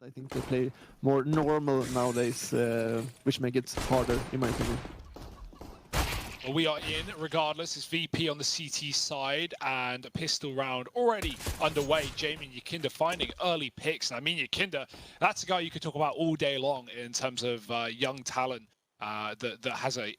I think they play more normal nowadays, which makes it harder, in my opinion. Well, we are in, regardless. It's VP on the CT side, and a pistol round already underway. Jamie and Yakinda finding early picks. And I mean, Yakinda, that's a guy you could talk about all day long in terms of young talent that has a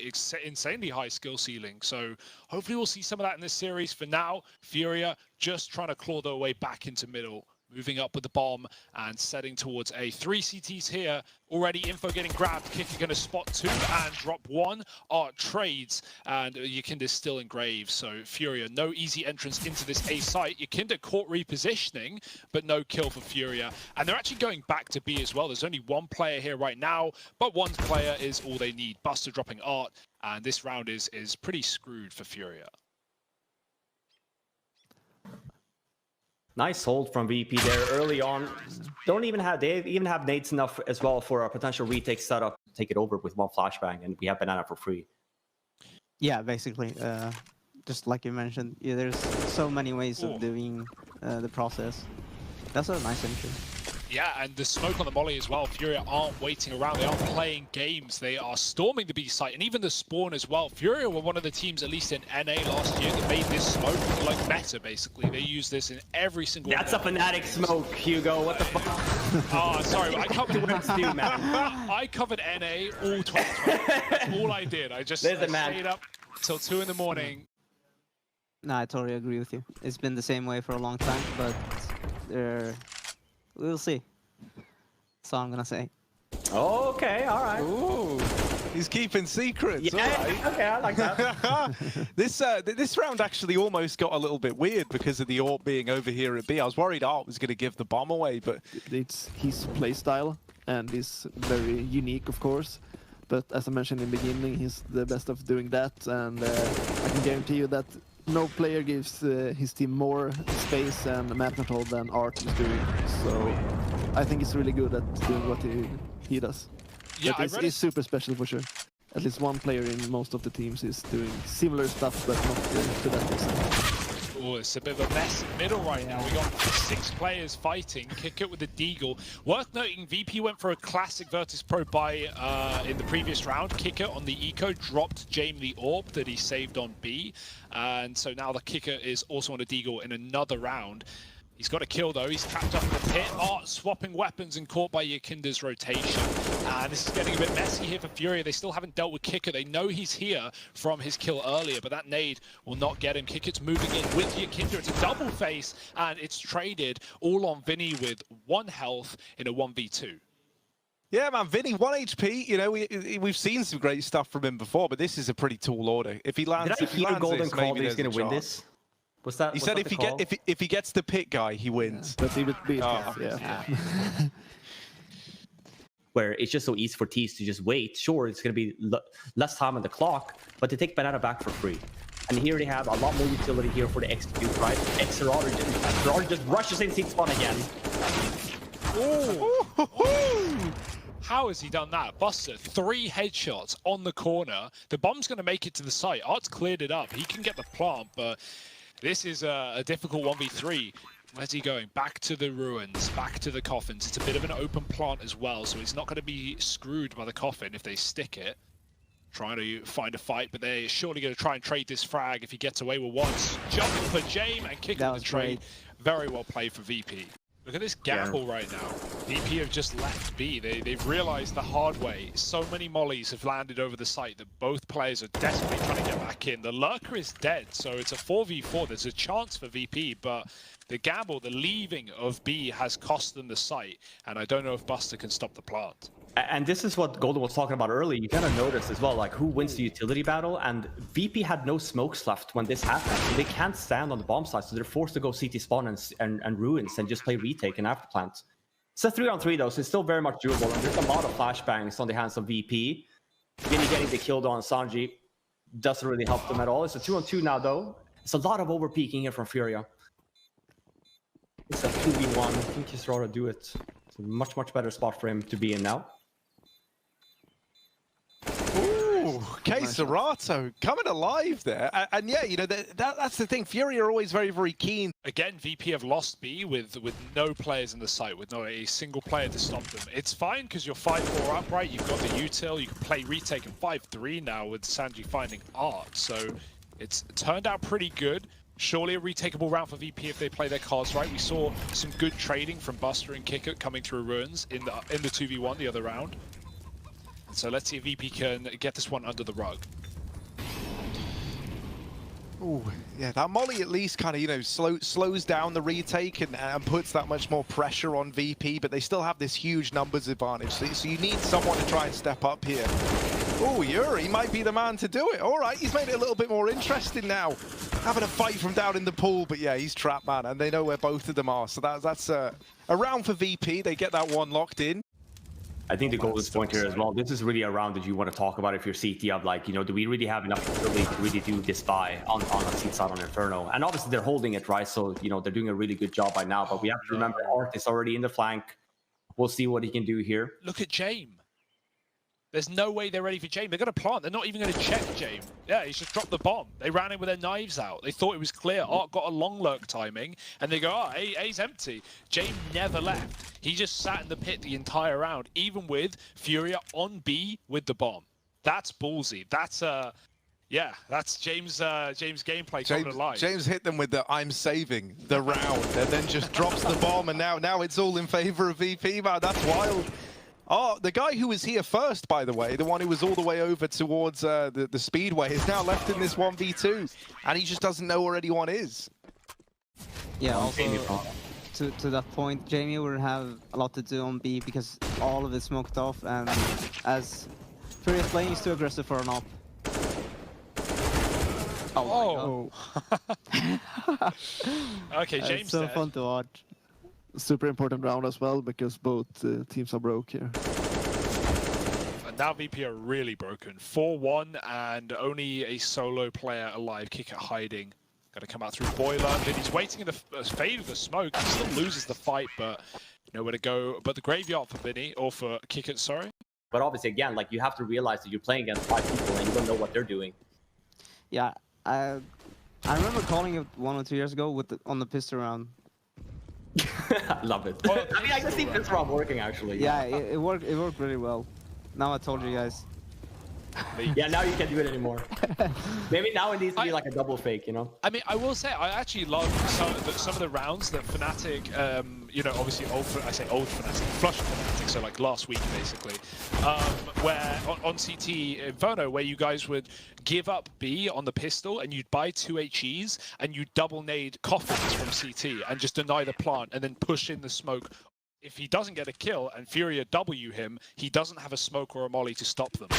insanely high skill ceiling. So hopefully we'll see some of that in this series. For now, FURIA just trying to claw their way back into middle. Moving up with the bomb and setting towards a 3 CTs here. Already info getting grabbed. Kicker going to spot 2 and drop 1. Art trades and Yakinda's still in grave. So FURIA, no easy entrance into this A site. Yakinda caught repositioning, but no kill for FURIA. And they're actually going back to B as well. There's only one player here right now, but one player is all they need. Buster dropping Art, and this round is pretty screwed for FURIA. Nice hold from VP there early on. They even have nades enough as well for a potential retake setup. Take it over with one flashbang, and we have banana for free. Yeah, basically, just like you mentioned, yeah, there's so many ways of doing the process. That's a nice entry. Yeah, and the smoke on the molly as well. FURIA aren't waiting around. They aren't playing games. They are storming the B site and even the spawn as well. FURIA were one of the teams, at least in NA last year, that made this smoke like meta, basically. They use this in every single... That's a Fnatic smoke, Hugo. What the fuck? Oh, sorry. I covered man. I covered NA all 2020. That's all I did. I just stayed up till 2 in the morning. No, I totally agree with you. It's been the same way for a long time, but we'll see. That's all I'm gonna say. Okay, all right. Ooh, he's keeping secrets. Yeah, right. Okay, I like that. This round actually almost got a little bit weird because of the AWP being over here at B. I was worried AWP was going to give the bomb away, but It's his playstyle, and he's very unique, of course. But as I mentioned in the beginning, he's the best of doing that, and I can guarantee you that no player gives his team more space and map control than Art is doing. So I think he's really good at doing what he does. Yeah, but it's super special for sure. At least one player in most of the teams is doing similar stuff, but not to that extent. Oh, it's a bit of a mess in the middle right now. We got 6 players fighting. Kick it with the Deagle. Worth noting, VP went for a classic Virtus.Pro buy in the previous round. Kicker on the eco dropped Jamie the AWP that he saved on B. And so now the Kicker is also on a Deagle in another round. He's got a kill though. He's trapped up in the pit. Art swapping weapons and caught by Yakinda's rotation. And this is getting a bit messy here for FURIA. They still haven't dealt with Kicker. They know he's here from his kill earlier, but that nade will not get him. Kicker's moving in with Yakinda. It's a double face, and it's traded all on Vinny with 1 health in a 1v2. yeah, man, Vinny, 1 HP. You know, we've seen some great stuff from him before, but this is a pretty tall order. If he lands, Did I hear Golden call that he's going to win this? Was that? He said if he gets the pit guy, he wins. But he would be tough, yeah. Where it's just so easy for teams to just wait. Sure, it's going to be less time on the clock, but they take banana back for free. And here they have a lot more utility here for the execute, right? XRR just rushes in seat spawn again. Oh! How has he done that? Buster, 3 headshots on the corner. The bomb's going to make it to the site. Art's cleared it up. He can get the plant, but this is a difficult 1v3. Where's he going? Back to the ruins, back to the coffins. It's a bit of an open plant as well, so he's not going to be screwed by the coffin if they stick it. Trying to find a fight, but they're surely going to try and trade this frag if he gets away with one. Jumping for Jame and kicking the trade. Very well played for VP. Look at this gamble right now. VP have just left B. They've realized the hard way. So many mollies have landed over the site that both players are desperately trying to get back in. The lurker is dead, so it's a 4v4. There's a chance for VP, but the gamble, the leaving of B has cost them the site, and I don't know if Buster can stop the plant. And this is what Golden was talking about earlier. You kind of noticed as well, like who wins the utility battle, and VP had no smokes left when this happened. So they can't stand on the bomb site, so they're forced to go CT spawn and ruins and just play retake and afterplant. It's a 3-on-3 though, so it's still very much doable, and there's a lot of flashbangs on the hands of VP. Vinny getting the kill on Sanji doesn't really help them at all. It's a 2-on-2 now though. It's a lot of overpeaking here from FURIA. It's a 2v1. I think he's rather do it. It's a much better spot for him to be in now. Ooh, Okay, Serato coming alive there. And yeah, you know, that's the thing. FURIA are always very, very keen. Again, VP have lost B with no players in the site, with not a single player to stop them. It's fine because you're 5-4 up, right? You've got the util, you can play retake and 5-3 now with Sanji finding art. So it's turned out pretty good. Surely a retakeable round for VP if they play their cards right. We saw some good trading from Buster and Kickert coming through ruins in the 2v1 the other round. So let's see if VP can get this one under the rug. Oh, yeah, that molly at least kind of, you know, slows down the retake and puts that much more pressure on VP, but they still have this huge numbers advantage. So you need someone to try and step up here. Oh, Yuri might be the man to do it. All right, he's made it a little bit more interesting now. Having a fight from down in the pool, but yeah, he's trapped, man, and they know where both of them are. So that's a round for VP. They get that one locked in. I think the golden point here as well, this is really a round that you want to talk about if you're CT of like, you know, do we really have enough ability to really do this buy on a seat side on Inferno? And obviously they're holding it, right? So, you know, they're doing a really good job by now, but we have to remember Art is already in the flank. We'll see what he can do here. Look at Jame. There's no way they're ready for Jame. They're going to plant. They're not even going to check Jame. Yeah, he's just dropped the bomb. They ran in with their knives out. They thought it was clear. Art got a long lurk timing, and they go, oh, A's empty. Jame never left. He just sat in the pit the entire round, even with FURIA on B with the bomb. That's ballsy. That's yeah, that's James gameplay coming alive. James hit them with the I'm saving the round, and then just drops the bomb, and now it's all in favor of VP, man. That's wild. Oh, the guy who was here first, by the way, the one who was all the way over towards the speedway, is now left in this 1v2, and he just doesn't know where anyone is. Yeah, also, to that point, Jamie will have a lot to do on B because all of it smoked off, and as FURIA playing is too aggressive for an op. Oh. Okay, James. It's so fun to watch. Super important round as well because both teams are broke here. And now VP are really broken. 4-1 and only a solo player alive. Kickert hiding. Got to come out through Boiler. And he's waiting in the fade of the smoke. He still loses the fight, but nowhere to go. But the graveyard for Vinny, or for Kickert, sorry. But obviously, again, like you have to realize that you're playing against 5 people and you don't know what they're doing. Yeah, I remember calling it 1 or 2 years ago on the pistol round. I love it. Well, I mean, I can see this round working actually. Yeah, it worked really well. Now I told you guys. Yeah, now you can't do it anymore. Maybe now it needs to be like a double fake, you know? I mean, I will say, I actually love some of the rounds that Fnatic, you know, obviously old Fnatic, flush Fnatic, so like last week basically, where on CT Inferno, where you guys would give up B on the pistol and you'd buy 2 HEs and you double nade coffins from CT and just deny the plant and then push in the smoke. If he doesn't get a kill and FURIA W him, he doesn't have a smoke or a molly to stop them.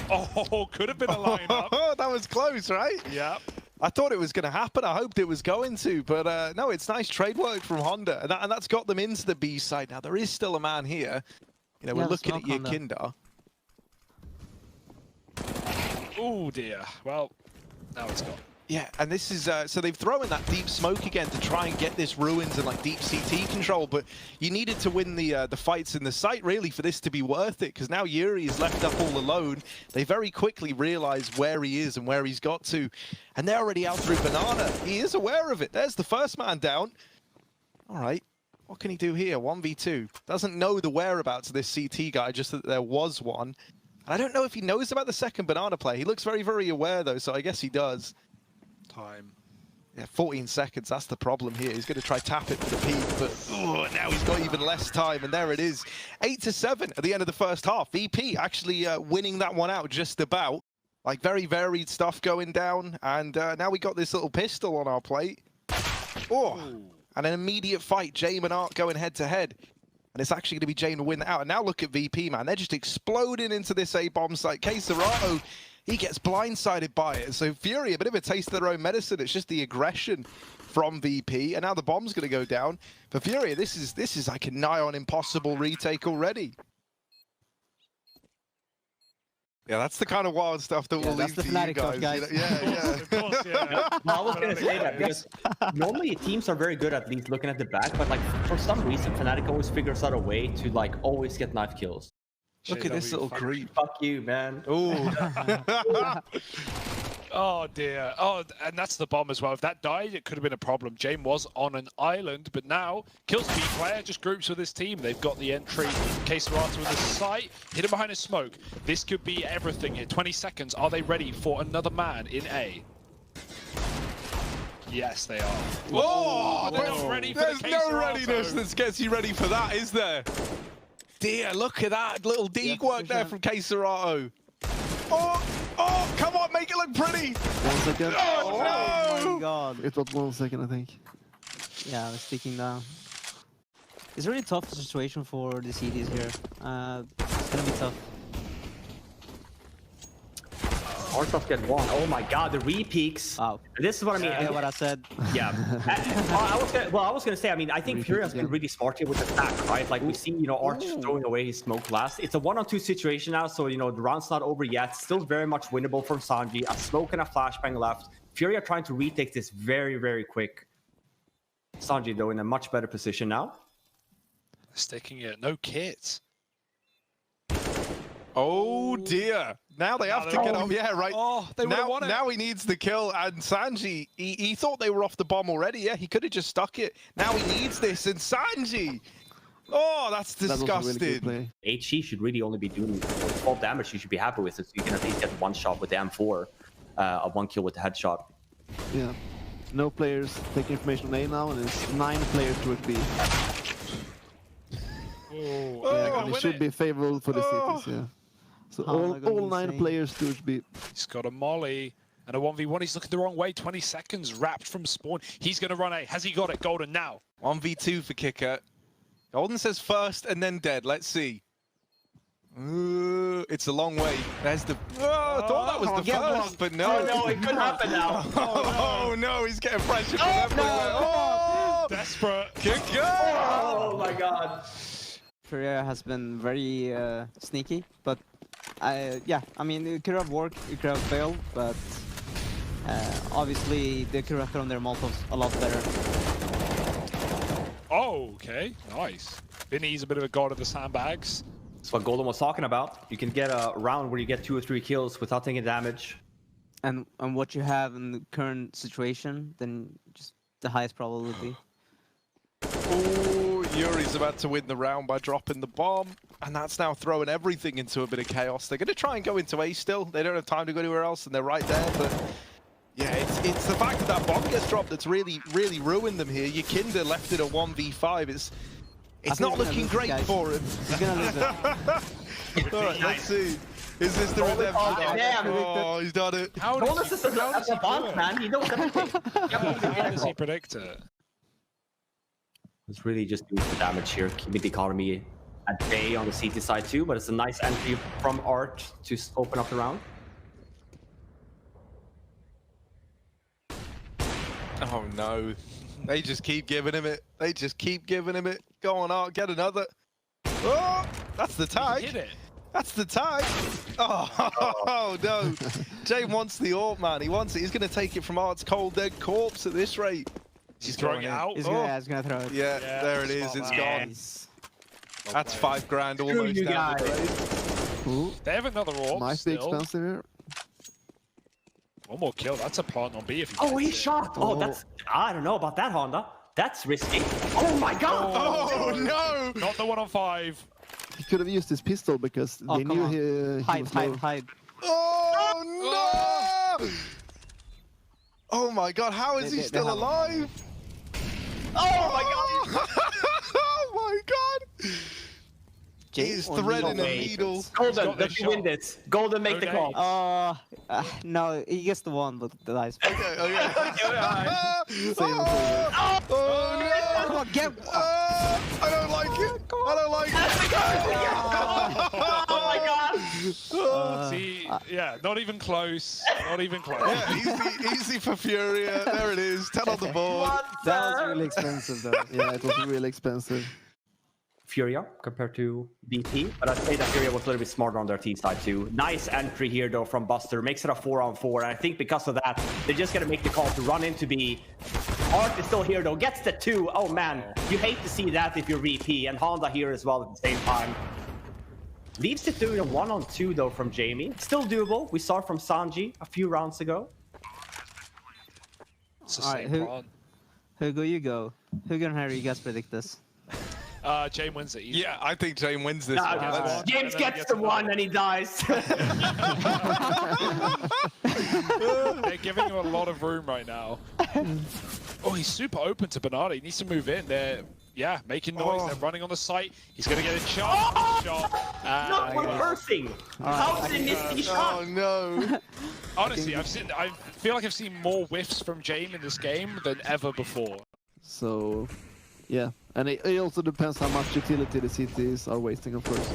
Oh, could have been a lineup. That was close, right? Yeah. I thought it was going to happen. I hoped it was going to, but no, it's nice trade work from Honda, and that's got them into the B side. Now there is still a man here. You know, we're looking at your Kinder. Oh dear. Well, now it's gone. Yeah, and this is, so they've thrown in that deep smoke again to try and get this ruins and like deep CT control, but you needed to win the fights in the site really for this to be worth it, because now Yuri is left up all alone. They very quickly realize where he is and where he's got to, and they're already out through Banana. He is aware of it. There's the first man down. All right, what can he do here? 1v2. Doesn't know the whereabouts of this CT guy, just that there was one. And I don't know if he knows about the second Banana play. He looks very, very aware though, so I guess he does. Time. Yeah, 14 seconds, that's the problem here. He's going to try tap it for the peak, but now he's got even less time, and there it is. 8-7 at the end of the first half. VP actually winning that one out just about. Like, very varied stuff going down, and now we got this little pistol on our plate. Oh, and an immediate fight. Jame and Art going head-to-head. And it's actually going to be Jame to win that out. And now look at VP, man. They're just exploding into this A-bomb site. Serato, he gets blindsided by it. So FURIA, a bit of a taste of their own medicine. It's just the aggression from VP. And now the bomb's going to go down. For FURIA, this is like a nigh-on impossible retake already. Yeah, that's the kind of wild stuff that we'll leave to you guys. Yeah. Of course, yeah. No, I was going to say that because normally teams are very good at least looking at the back, but like for some reason, Fnatic always figures out a way to like always get knife kills. Look at this little creep. Fuck you, man. Oh. Oh dear. Oh, and that's the bomb as well. If that died, it could have been a problem. Jame was on an island, but now kills B player, just groups with his team. They've got the entry. K-Serata in the site, hidden behind a smoke. This could be everything here. 20 seconds. Are they ready for another man in A? Yes, they are. Oh, they're not ready for there's the no K-Serata. readiness that gets you ready for that, is there? Dear, look at that little deke work there from K-Serata. Oh, come on, make it look pretty. 1 second. Oh, no. Oh my god. It was 1 second, I think. Yeah, we're sticking down. It's a really tough situation for the CDs here. It's gonna be tough. Artoff get one. Oh my god, the re-peaks. Wow. This is what I mean. Yeah, what I said. Yeah. I was gonna say, I mean, I think FURIA has been really smart here with the stack, right? Like we see, you know, Arch throwing away his smoke blast. It's a 1-on-2 situation now, so you know the round's not over yet. Still very much winnable from Sanji. A smoke and a flashbang left. FURIA trying to retake this very, very quick. Sanji though in a much better position now. Sticking it. No kits. Oh dear. Now they have to get up. Yeah, right. Oh, they would have won it. Now he needs the kill. And Sanji, he thought they were off the bomb already. Yeah, he could have just stuck it. Now he needs this. And Sanji. Oh, that's disgusting. That was a really good play. HE should really only be doing 12 damage. You should be happy with it. So you can at least get one shot with the M4. A 1 kill with the headshot. Yeah. No players take information on A now, and it's 9 players towards B. Yeah, and it should be favorable for the cities, yeah. So all 9 players towards B. He's got a molly and a 1v1. He's looking the wrong way. 20 seconds wrapped from spawn. He's going to run A. Has he got it? Golden now. 1v2 for Kicker. Golden says first and then dead. Let's see. It's a long way. There's the... Oh, I thought that was the first, but no. Oh no, it could happen now. Oh no, he's getting pressure from everywhere. Oh, Desperate. Kicker! Oh my god. FURIA has been very sneaky, but yeah, I mean, it could have worked, it could have failed, but obviously they could have thrown their Molotovs a lot better. Oh, okay. Nice. Vinny's a bit of a god of the sandbags. That's what Golden was talking about. You can get a round where you get 2 or 3 kills without taking damage. And what you have in the current situation, then just the highest probability. Oh, Yuri's about to win the round by dropping the bomb, and that's now throwing everything into a bit of chaos. They're going to try and go into A still. They don't have time to go anywhere else, and they're right there, but yeah, it's the fact that that bomb gets dropped that's really ruined them here. Yakinda left it a 1v5. It's not looking great for him. He's gonna lose it. All right, let's see. Is this the redemption? damn. Oh, he's done it. How Golden is a bomb, man. He knows everything. How does he predict it? It's really just doing the damage here, keeping the economy at bay on the CT side too, but it's a nice entry from Art to open up the round. Oh no. They just keep giving him it. They just keep giving him it. Go on, Art, get another. Oh, that's the tag. He hit it. That's the tag. Oh, no. Jame wants the AWP, man. He wants it. He's going to take it from Art's cold dead corpse at this rate. He's throwing it out. He's gonna throw it. Yeah, there it is. It's gone. That's $5 almost down the drain. Ooh, They have another AWP might be still. expensive here. One more kill. That's a plant on B if he Oh, he gets it. shot. Oh, that's... I don't know about that, Honda. That's risky. Oh my god. Oh, no. Not the 1-on-5. He could have used his pistol because they come knew on. he was low. Hide. Oh, no. Oh, my God. How is he still alive? Oh my god. Oh, my God. He's threading a needle. Golden, does he win this? Golden, make the call. No, he gets the one, but the dice. Okay. Same as Oh, no. Come on, get. I don't like it. I don't like it. Oh my god. See, yeah, not even close. Not even close. Yeah, easy for Furia. There it is. 10 on the board. That was really expensive, though. Yeah, it was really expensive. Furia compared to BP, but I'd say that Furia was a little bit smarter on their T side too. Nice entry here though from Buster, makes it a 4-on-4, and I think because of that, they're just gonna make the call to run into B. Art is still here though, gets the 2. Oh man, you hate to see that if you're VP, and Honda here as well at the same time. Leaves it doing a 1-on-2 though from Jamie. Still doable. We saw it from Sanji a few rounds ago. It's the Alright, same plan. Hugo, you go. Hugo and Harry, you guys predict this. Jane wins it easy. Yeah, I think Jane wins this Nah, one. James Let's- James And then gets he gets the another one one. and he dies. They're giving him a lot of room right now. Oh, he's super open to Bernardo. He needs to move in. They're, yeah, making noise. They're running on the site. He's going to get a shot. Not one person. How did he miss the shot? Oh no. Honestly, I feel like I've seen more whiffs from Jame in this game than ever before. So, yeah. And it also depends how much utility the CTs are wasting, of course.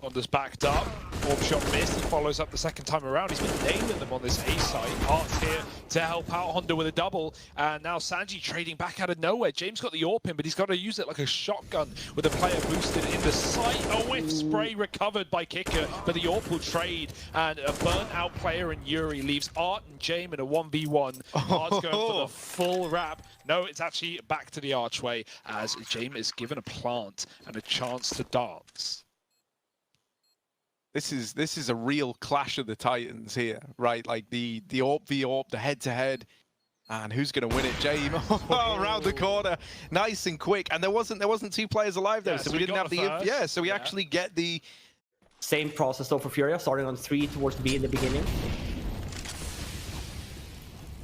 Honda's backed up. Orb shot missed. He follows up the second time around. He's been nailing them on this A site. Art's here to help out Honda with a double. And now Sanji trading back out of nowhere. James got the AWP in, but he's got to use it like a shotgun with the player boosted in the site. A whiff spray recovered by Kicker, but the AWP will trade. And a burnt out player in Yuri leaves Art and Jame in a 1v1. Art's going for the full wrap. No, it's actually back to the archway as Jame is given a plant and a chance to dance. This is a real clash of the titans here, right? Like the AWP v AWP, the head-to-head. And who's going to win it? Jame, around the corner, nice and quick. And there wasn't two players alive there, Yeah, so we didn't have the first. yeah. So we Yeah. actually get the Same process though for Furia, starting on 3 towards B in the beginning.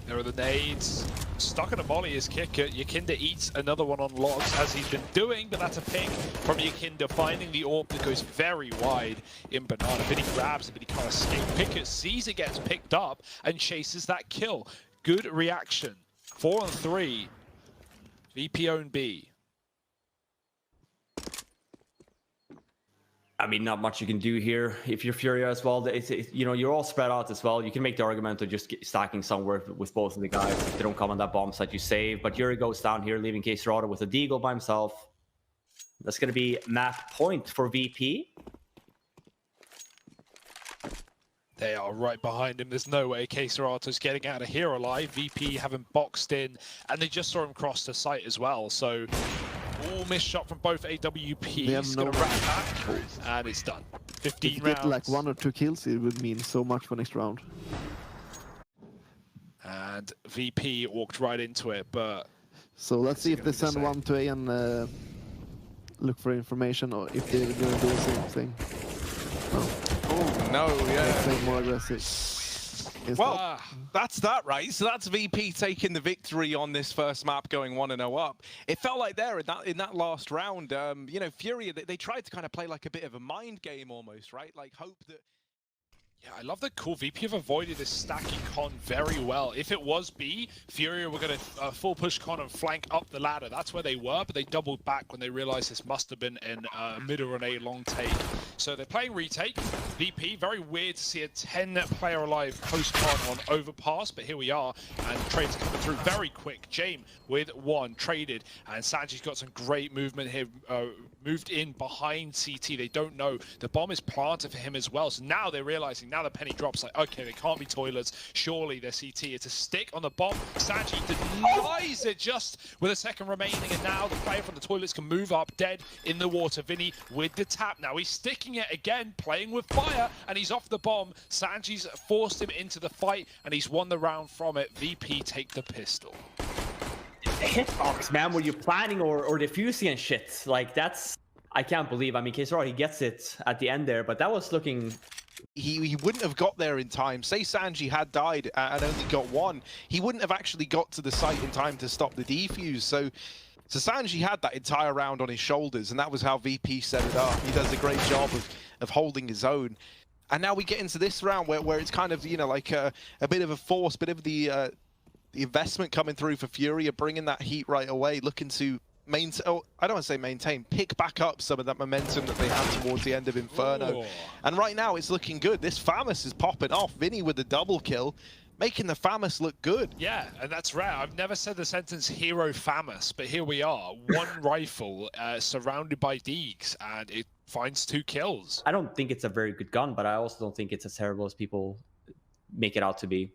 There are the nades. Stuck in a molly is Kicker. Yakinda eats another one on logs as he's been doing, but that's a ping from Yakinda, finding the AWP that goes very wide in Banana. But he grabs it, but he can't escape. Picker sees it gets picked up and chases that kill. Good reaction. 4 on 3. VP own B. I mean, not much you can do here. If you're Furia as well, you know, you're all spread out as well. You can make the argument of just stacking somewhere with both of the guys. If they don't come on that bomb site, you save. But Yuri goes down here, leaving Caserado with a deagle by himself. That's going to be map point for VP. They are right behind him. There's no way Caserato's getting out of here alive. VP haven't boxed in, and they just saw him cross the site as well. So, missed shot from both AWPs. He's going to wrap back, and it's done. 15 If you rounds. get like 1 or 2 kills, it would mean so much for next round. And VP walked right into it, but So let's see if gonna they be the send same. one to A and look for information, or if they're going to do the same thing. oh no, yeah. Play more aggressive. Instead. Well, that's that, right? So that's VP taking the victory on this first map, going 1-0 up. It felt like there in that last round, you know, Furia, they tried to kind of play like a bit of a mind game almost, right? Like hope that. yeah, I love that cool. VP have avoided this stacking con very well. If it was B, Furia were going to full push con and flank up the ladder. That's where they were, but they doubled back when they realized this must have been in mid or an A long take. So they're playing retake. VP, very weird to see a 10-player alive post-con on overpass, but here we are, and trades coming through very quick. Jame with 1, traded, and Sanji's got some great movement here, moved in behind CT. They don't know. The bomb is planted for him as well, so now they're realizing, now the penny drops, like, okay, they can't be toilets. Surely they're CT. It's a stick on the bomb. Sanji denies it just with a second remaining, and now the player from the toilets can move up, dead in the water. Vinny with the tap. Now he's sticking it again, playing with fire, and he's off the bomb. Sanji's forced him into the fight, and he's won the round from it. VP take the pistol. Hitbox, man, were you planning or defusing and shit? Like, that's... I can't believe. I mean, Caserado, he gets it at the end there, but that was looking... He wouldn't have got there in time. Say Sanji had died and only got 1, he wouldn't have actually got to the site in time to stop the defuse. So Sanji had that entire round on his shoulders, and that was how VP set it up. He does a great job of holding his own. And now we get into this round where it's kind of, you know, like a bit of a force, bit of the investment coming through for Furia, bringing that heat right away, looking to maintain, oh, I don't want to say maintain, pick back up some of that momentum that they had towards the end of Inferno. Ooh. And right now it's looking good. This Famus is popping off. Vinny with the double kill, making the Famus look good. Yeah, and that's rare. I've never said the sentence hero famous, but here we are. 1 rifle surrounded by Deegs, and it finds 2 kills. I don't think it's a very good gun, but I also don't think it's as terrible as people make it out to be.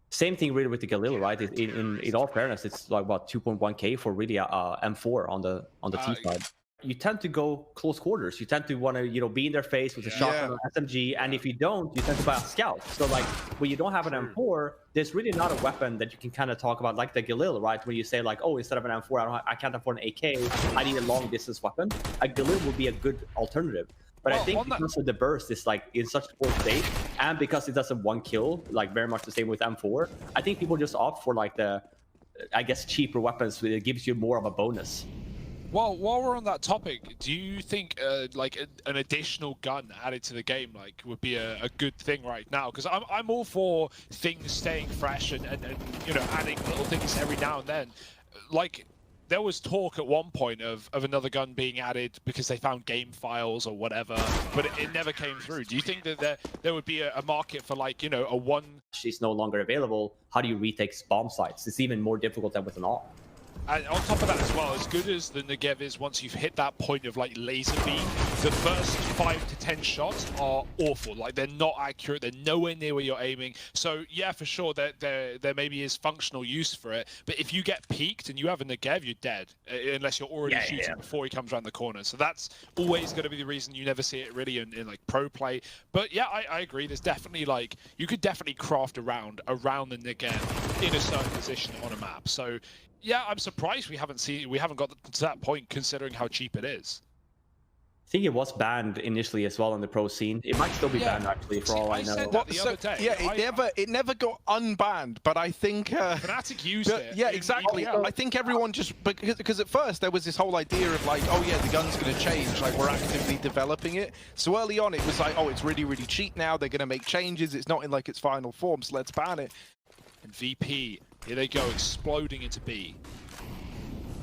Same thing really with the Galil, right? In all fairness, it's like, what, 2.1k for really a M4 on the T side. you tend to go close quarters. You tend to want to, be in their face with a shotgun or SMG, and if you don't, you tend to buy a scout. So like when you don't have an M4, there's really not a weapon that you can kind of talk about like the Galil, right? When you say like, oh, instead of an M4, I can't afford an AK. I need a long distance weapon. A Galil would be a good alternative. But I think because of the burst is like in such a poor state, and because it does a 1 kill, like very much the same with M4, I think people just opt for like the, I guess, cheaper weapons. It gives you more of a bonus. Well, while we're on that topic, do you think like an additional gun added to the game like would be a good thing right now? Because I'm all for things staying fresh and adding little things every now and then. Like there was talk at one point of another gun being added because they found game files or whatever, but it never came through. Do you think that there would be a market for like a one? She's no longer available. How do you retake bomb sites? It's even more difficult than with an AWP. And on top of that as well, as good as the Negev is, once you've hit that point of like laser beam, the first 5 to 10 shots are awful. Like they're not accurate, they're nowhere near where you're aiming. So yeah, for sure, there maybe is functional use for it. But if you get peaked and you have a Negev, you're dead, unless you're already shooting before he comes around the corner. So that's always going to be the reason you never see it really in like pro play. But yeah, I agree. There's definitely like, you could definitely craft around the Negev in a certain position on a map. So yeah, I'm surprised we haven't got to that point considering how cheap it is. I think it was banned initially as well on the pro scene. It might still be banned actually, for all I know. Said that the other day. Yeah, it never got unbanned, but I think Fnatic used it. Yeah, exactly. I think everyone just because at first there was this whole idea of like, oh yeah, the gun's going to change, like we're actively developing it. So early on, it was like, oh, it's really, really cheap now. They're going to make changes. It's not in like its final form, so let's ban it. And VP, here they go, exploding into B.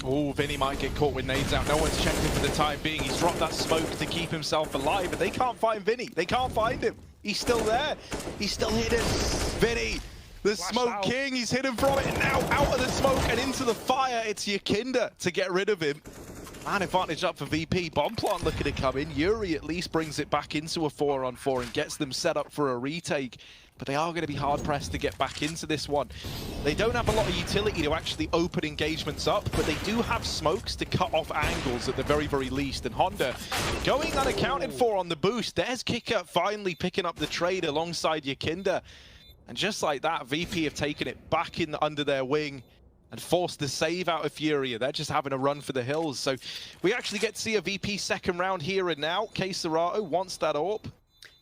Oh, Vinny might get caught with nades out. No one's checked him for the time being. He's dropped that smoke to keep himself alive, but they can't find Vinny. They can't find him. He's still there. He's still hidden. Vinny, the smoke king. He's hidden from it. And now out of the smoke and into the fire. It's Yakinda to get rid of him. Man, advantage up for VP. Bomb plant looking to come in. Yuri at least brings it back into a 4-on-4 and gets them set up for a retake. But they are going to be hard-pressed to get back into this one. They don't have a lot of utility to actually open engagements up, but they do have smokes to cut off angles at the very, very least. And Honda going unaccounted for on the boost. There's Kicker finally picking up the trade alongside Yakinda. And just like that, VP have taken it back in under their wing and forced the save out of FURIA. They're just having a run for the hills. So we actually get to see a VP second round here and now. K-Serato wants that AWP.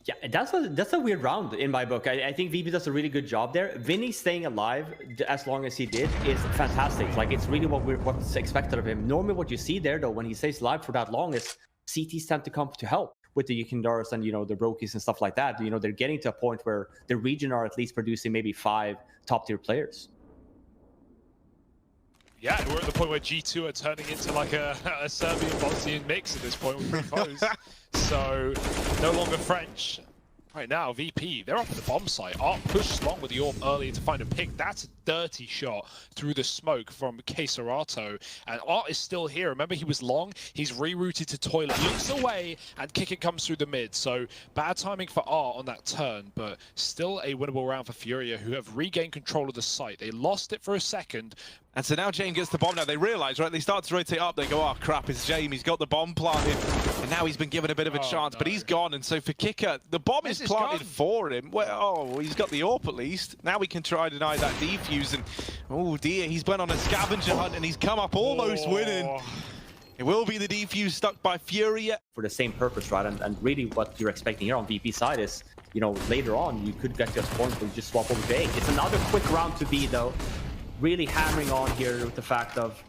Yeah, that's a weird round in my book. I think VP does a really good job there. Vinny staying alive as long as he did is fantastic. Like, it's really what's expected of him. Normally what you see there, though, when he stays alive for that long is CTs tend to come to help with the Yukindaras and, the Brokies and stuff like that. They're getting to a point where the region are at least producing maybe 5 top-tier players. Yeah, we're at the point where G2 are turning into like a Serbian-Bosnian mix at this point with Provos. So, no longer French. Right now, VP, they're up at the bomb site. Art pushed long with the AWP earlier to find a pick. That's a dirty shot through the smoke from K-Serato. And Art is still here. Remember, he was long. He's rerouted to toilet. Looks away, and kick it comes through the mid. So, bad timing for Art on that turn, but still a winnable round for FURIA, who have regained control of the site. They lost it for a second. And so now Jame gets the bomb. Now they realise, right, they start to rotate up. They go, oh, crap, it's Jame. He's got the bomb planted. And now he's been given a bit of a chance, but he's gone. And so for Kicker, the bomb is planted for him. Well, he's got the AWP at least. Now we can try to deny that defuse. And, oh, dear, he's went on a scavenger hunt, and he's come up almost winning. It will be the defuse stuck by FURIA. For the same purpose, right? And really what you're expecting here on VP side is, later on, you could get to a point where you just swap over to A. It's another quick round to B, though. Really hammering on here with the fact of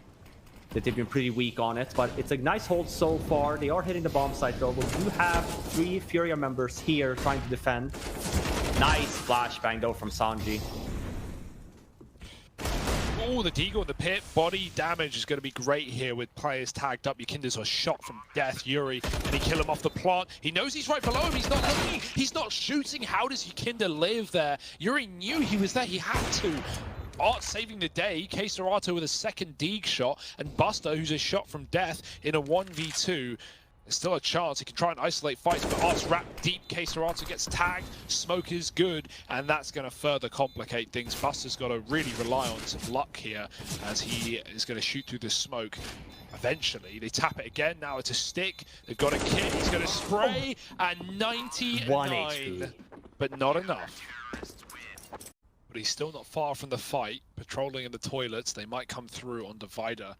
that they've been pretty weak on it, but it's a nice hold so far. They are hitting the bomb site though. We do have 3 FURIA members here trying to defend. Nice flashbang though from Sanji. Oh, the Deagle in the pit. Body damage is going to be great here with players tagged up. Yakinda's a shot from death. Yuri, and he kill him off the plant. He knows he's right below him. He's not looking. He's not shooting. How does Yakinda live there? Yuri knew he was there. He had to. Art saving the day. K-Serato with a second Deeg shot, and Buster, who's a shot from death in a 1v2. There's still a chance he can try and isolate fights, but Art's wrapped deep. K-Serato gets tagged. Smoke is good, and that's going to further complicate things. Buster's got to really rely on some luck here as he is going to shoot through the smoke. Eventually, they tap it again. Now it's a stick. They've got a kit. He's going to spray, and 99, but not enough. But he's still not far from the fight. Patrolling in the toilets. They might come through on Divider.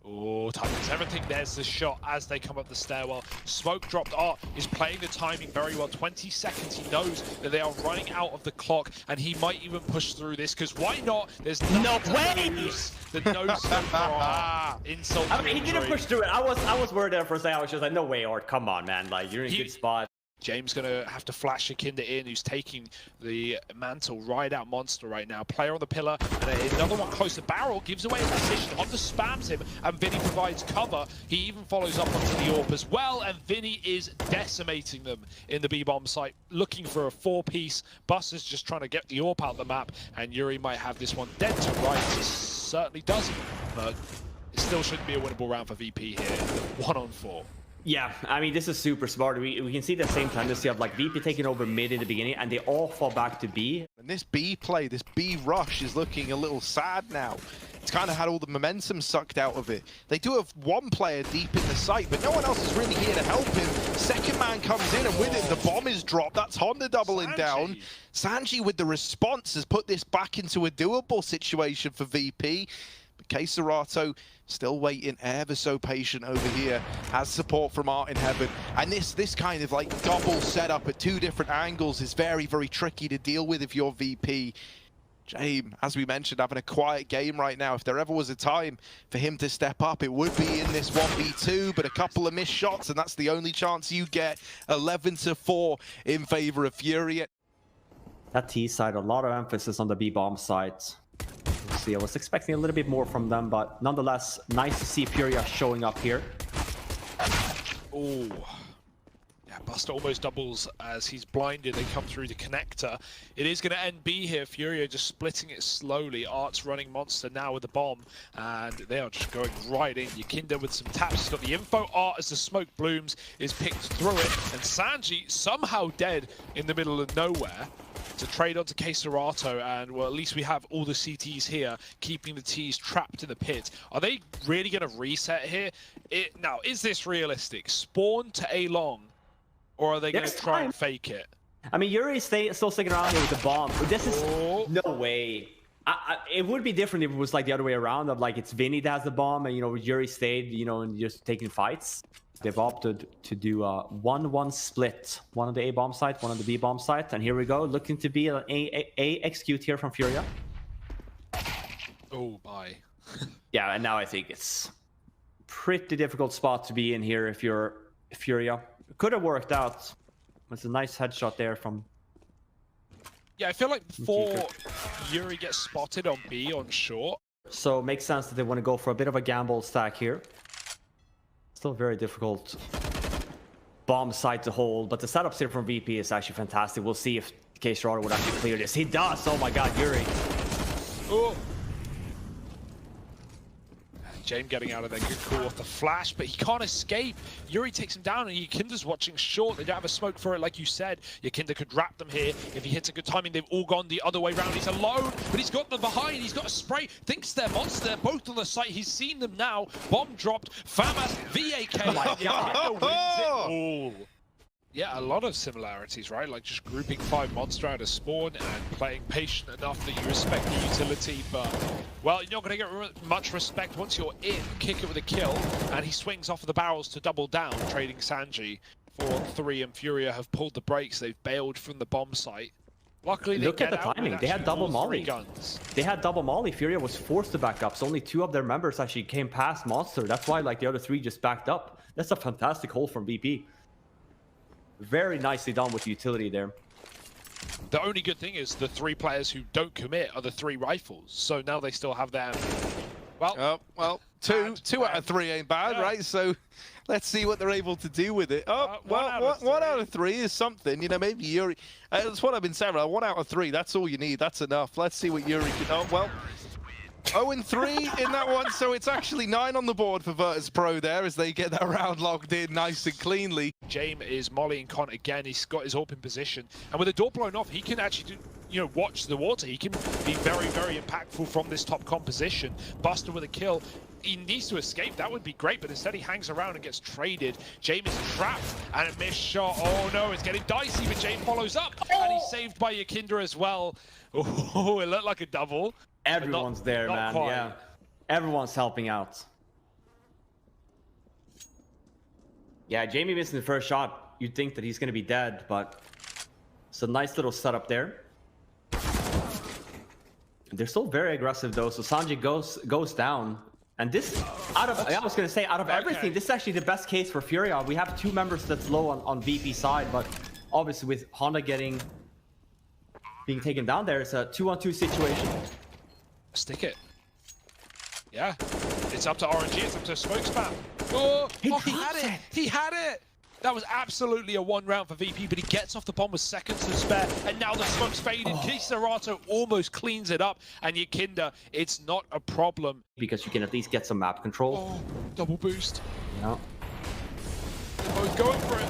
Oh, timing's everything. There's the shot as they come up the stairwell. Smoke dropped. Art is playing the timing very well. 20 seconds. He knows that they are running out of the clock, and he might even push through this, because why not? There's no way. The no smoke for Art. Insult. I mean, he didn't push through it. I was worried there for a second. I was just like, no way, Art. Come on, man. Like, you're in a good spot. James gonna have to flash Akinda in, who's taking the mantle right out Monster right now. Player on the pillar, and another one close to barrel, gives away his position. Hunter spams him, and Vinny provides cover. He even follows up onto the AWP as well, and Vinny is decimating them in the B-bomb site, looking for a 4-piece. Buster's just trying to get the AWP out the map, and Yuri might have this one dead to rights. He certainly doesn't, but it still shouldn't be a winnable round for VP here. 1-on-4. Yeah, I mean, this is super smart. We can see the same tendency of like VP taking over mid in the beginning, and they all fall back to B. And this B play, this B rush is looking a little sad now. It's kind of had all the momentum sucked out of it. They do have one player deep in the site, but no one else is really here to help him. Second man comes in, and with it, the bomb is dropped. That's Honda doubling down. Sanji with the response has put this back into a doable situation for VP. But K-Serato still waiting, ever so patient over here, has support from Art in Heaven. And this kind of like double setup at 2 different angles is very, very tricky to deal with if you're VP. James, as we mentioned, having a quiet game right now. If there ever was a time for him to step up, it would be in this 1v2, but a couple of missed shots, and that's the only chance you get. 11-4 in favor of FURIA. That T side, a lot of emphasis on the B-bomb side. We'll see, I was expecting a little bit more from them, but nonetheless, nice to see FURIA showing up here. Oh, yeah, Buster almost doubles as he's blinded. They come through the connector. It is going to end B here. FURIA just splitting it slowly. Art's running Monster now with the bomb, and they are just going right in. Yakinda with some taps. He's got the info. Art, as the smoke blooms, is picked through it, and Sanji somehow dead in the middle of nowhere to trade onto K-Serato, and well, at least we have all the CTs here, keeping the Ts trapped in the pit. Are they really going to reset here? Now, is this realistic? Spawn to A long, or are they going to try and fake it? I mean, Yuri is still sticking around here with the bomb. This is no way. It would be different if it was like the other way around, of like it's Vinny that has the bomb, and Yuri stayed, and just taking fights. They've opted to do a 1-1 split. One on the A-bomb site, one on the B-bomb site. And here we go, looking to be an A execute here from FURIA. Oh, bye. Yeah, and now I think it's pretty difficult spot to be in here if you're FURIA. It could have worked out. It's a nice headshot there from... Yeah, I feel like before Yuri gets spotted on B on short. So it makes sense that they want to go for a bit of a gamble stack here. Still very difficult bomb site to hold, but the setups here from VP is actually fantastic. We'll see if K-Serato would actually clear this. He does! Oh my god, Yuri. Oh. James getting out of there, good call off the flash, but he can't escape. Yuri takes him down, and Yakinda's watching short. They don't have a smoke for it, like you said. Yakinda could wrap them here. If he hits a good timing, they've all gone the other way round. He's alone, but he's got them behind. He's got a spray. Thinks they're Monster. They're both on the site. He's seen them now. Bomb dropped. FAMAS, VAK. Oh my god. Oh. Yeah, a lot of similarities, right? Like just grouping 5 Monster out of spawn and playing patient enough that you respect the utility, but, well, you're not going to get much respect once you're in. Kick it with a kill, and he swings off of the barrels to double down, trading Sanji. 4-on-3, and FURIA have pulled the brakes. They've bailed from the bomb site. Luckily, look at the timing. They had double molly. Guns. They had double molly. FURIA was forced to back up, so only 2 of their members actually came past Monster. That's why like the other 3 just backed up. That's a fantastic hold from VP. Very nicely done with utility there. The only good thing is the 3 players who don't commit are the 3 rifles. So now they still have them. Well, two out of 3 ain't bad, right? So let's see what they're able to do with it. One out of 3 is something. Maybe Yuri. That's what I've been saying. 1 out of 3. That's all you need. That's enough. Let's see what Yuri can. 0-3 in that one, so it's actually 9 on the board for Virtus.Pro there as they get that round locked in nice and cleanly. James is mollying Con again. He's got his open position, and with the door blown off, he can actually watch the water. He can be very, very impactful from this top composition. Buster with a kill. He needs to escape. That would be great, but instead he hangs around and gets traded. James is trapped, and a missed shot. Oh no, it's getting dicey, but James follows up, and he's saved by Yakinda as well. Oh, it looked like a double. Everyone's there, man. Quite. Yeah, everyone's helping out. Yeah, Jamie missing the first shot. You'd think that he's going to be dead, but it's a nice little setup there. They're still very aggressive though, so Sanji goes down. And this, I was going to say, out of everything, this is actually the best case for FURIA. We have 2 members that's low on VP side, but obviously with Honda being taken down there, it's a 2-on-2 situation. Stick it. Yeah, it's up to RNG, it's up to Smoke Spam. Oh, he had it! He had it! That was absolutely a 1 round for VP, but he gets off the bomb with seconds to spare, and now the smoke's faded. Kisarato almost cleans it up, and Yakinda, it's not a problem. Because you can at least get some map control. Oh, double boost. Yeah. They're both going for it.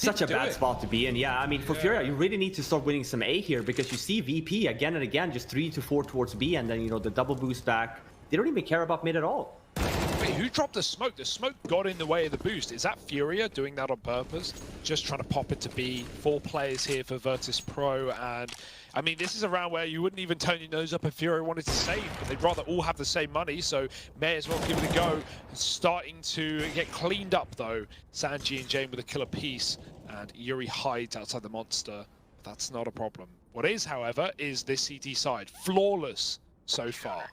Such a bad spot to be in. Yeah, I mean, for FURIA, you really need to start winning some A here, because you see VP again and again, just 3 to 4 towards B, and then, the double boost back. They don't even care about mid at all. Wait, who dropped the smoke? The smoke got in the way of the boost. Is that FURIA doing that on purpose? Just trying to pop it to B. 4 players here for Virtus.Pro, and I mean, this is a round where you wouldn't even turn your nose up if FURIA wanted to save, but they'd rather all have the same money, so may as well give it a go. Starting to get cleaned up though. Sanji and Jane with a kill apiece, and Yuri hides outside the monster. That's not a problem. What is, however, is this CT side. Flawless so far.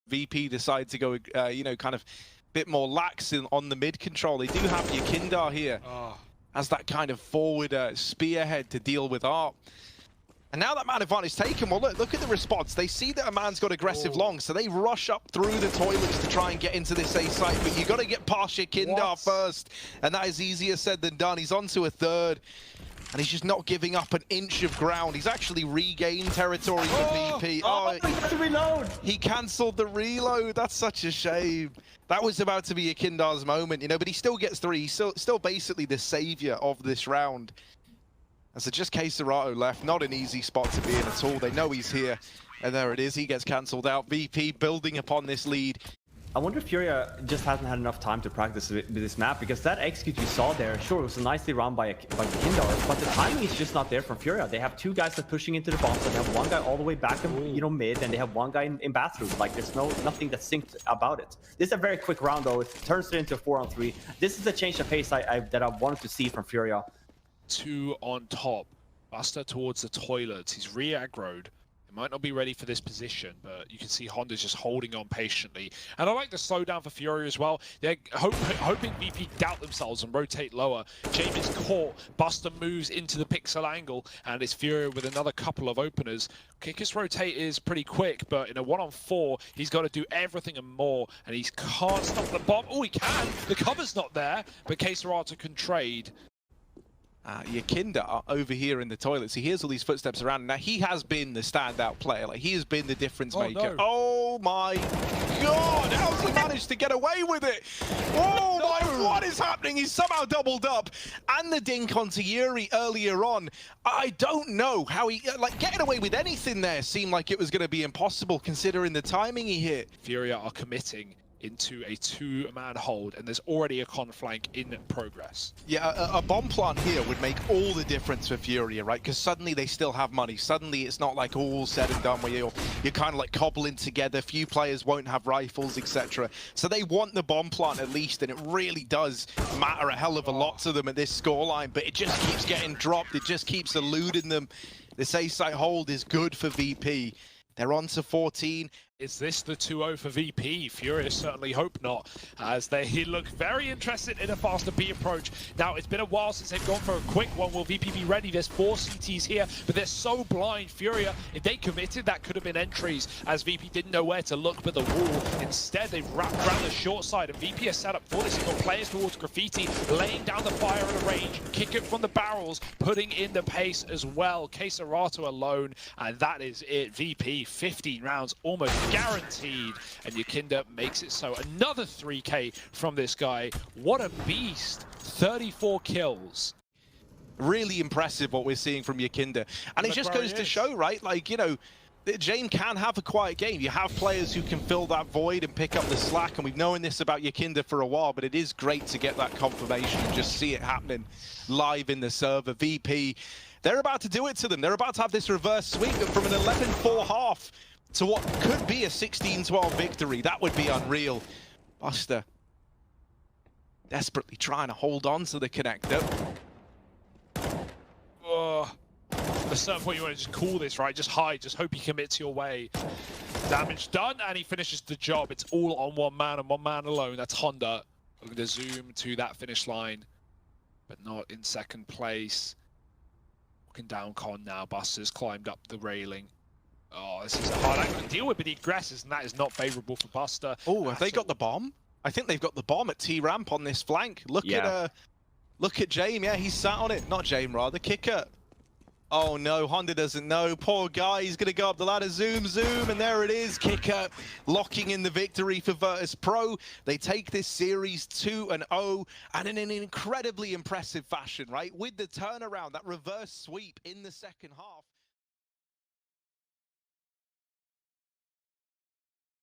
VP decide to go, kind of bit more lax on the mid control. They do have Yakinda here as that kind of forward spearhead to deal with Art. And now that man advantage taken, well, look at the response. They see that a man's got aggressive long, so they rush up through the toilets to try and get into this A site. But you got to get past Yakinda first, and that is easier said than done. He's on to a 3rd. And he's just not giving up an inch of ground. He's actually regained territory for VP. He had to reload. He cancelled the reload. That's such a shame. That was about to be Yakinda's moment, but he still gets 3. He's still basically the savior of this round. And so just Kisarato left. Not an easy spot to be in at all. They know he's here. And there it is. He gets cancelled out. VP building upon this lead. I wonder if FURIA just hasn't had enough time to practice with this map, because that execute you saw there, sure, it was nicely run by Kindar, but the timing is just not there from FURIA. They have 2 guys that pushing into the bomb, so they have 1 guy all the way back in mid, and they have 1 guy in bathroom. Like, there's nothing that's synced about it. This is a very quick round though. It turns it into a 4-on-3. This is a change of pace that I wanted to see from FURIA. 2 on top. Buster towards the toilets. He's re-aggroed. He might not be ready for this position, but you can see Honda's just holding on patiently. And I like the slowdown for FURIA as well. They're hoping VP doubt themselves and rotate lower. James is caught. Buster moves into the pixel angle, and it's FURIA with another couple of openers. Kickus rotate is pretty quick, but in a 1-on-4, he's got to do everything and more, and he can't stop the bomb. Oh, he can! The cover's not there, but Kisarato can trade. Yakinda over here in the toilets. He hears all these footsteps around. Now, he has been the standout player. Like, he has been the difference maker. No. Oh, my God. How's he managed to get away with it? Oh, my. What is happening? He's somehow doubled up. And the dink onto Yuri earlier on. I don't know how he... getting away with anything there seemed like it was going to be impossible, considering the timing he hit. FURIA are committing into a 2-man hold, and there's already a con flank in progress. Yeah, a bomb plant here would make all the difference for FURIA, right? Because suddenly they still have money. Suddenly it's not like all said and done where you're kind of like cobbling together. Few players won't have rifles, etc. So they want the bomb plant at least, and it really does matter a hell of a lot to them at this scoreline, but it just keeps getting dropped. It just keeps eluding them. This A-site hold is good for VP. They're on to 14. Is this the 2-0 for VP? FURIA certainly hope not, as they look very interested in a faster B approach. Now, it's been a while since they've gone for a quick one. Will VP be ready? There's 4 CTs here, but they're so blind. FURIA, if they committed, that could have been entries, as VP didn't know where to look but the wall. Instead, they've wrapped around the short side, and VP is set up for this. They've got players towards Graffiti, laying down the fire at a range, kick it from the barrels, putting in the pace as well. Keserato alone, and that is it. VP, 15 rounds, almost guaranteed, and Yakinda makes it so. Another 3K from this guy. What a beast. 34 kills. Really impressive what we're seeing from Yakinda. And it just goes to show, right? Like, you know, Jame can have a quiet game. You have players who can fill that void and pick up the slack, and we've known this about Yakinda for a while, but it is great to get that confirmation and just see it happening live in the server. VP, they're about to do it to them. They're about to have this reverse sweep from an 11-4 half to what could be a 16-12 victory. That would be unreal. Buster desperately trying to hold on to the connector. At a certain point, you want to just call this, right? Just hide, just hope he commits your way. Damage done, and he finishes the job. It's all on one man and one man alone. That's Honda. Looking to zoom to that finish line, but not in second place. Walking down Con now. Buster's climbed up the railing. Oh, this is a hard angle to deal with, but he aggresses, and that is not favorable for Buster. Oh, have they got the bomb? I think they've got the bomb at T-Ramp on this flank. Look at Jame. Yeah, he's sat on it. Not Jame, rather. Kicker. Oh, no. Honda doesn't know. Poor guy. He's going to go up the ladder. Zoom, zoom. And there it is. Kicker locking in the victory for Virtus.Pro. They take this series 2-0, and in an incredibly impressive fashion, right? With the turnaround, that reverse sweep in the second half.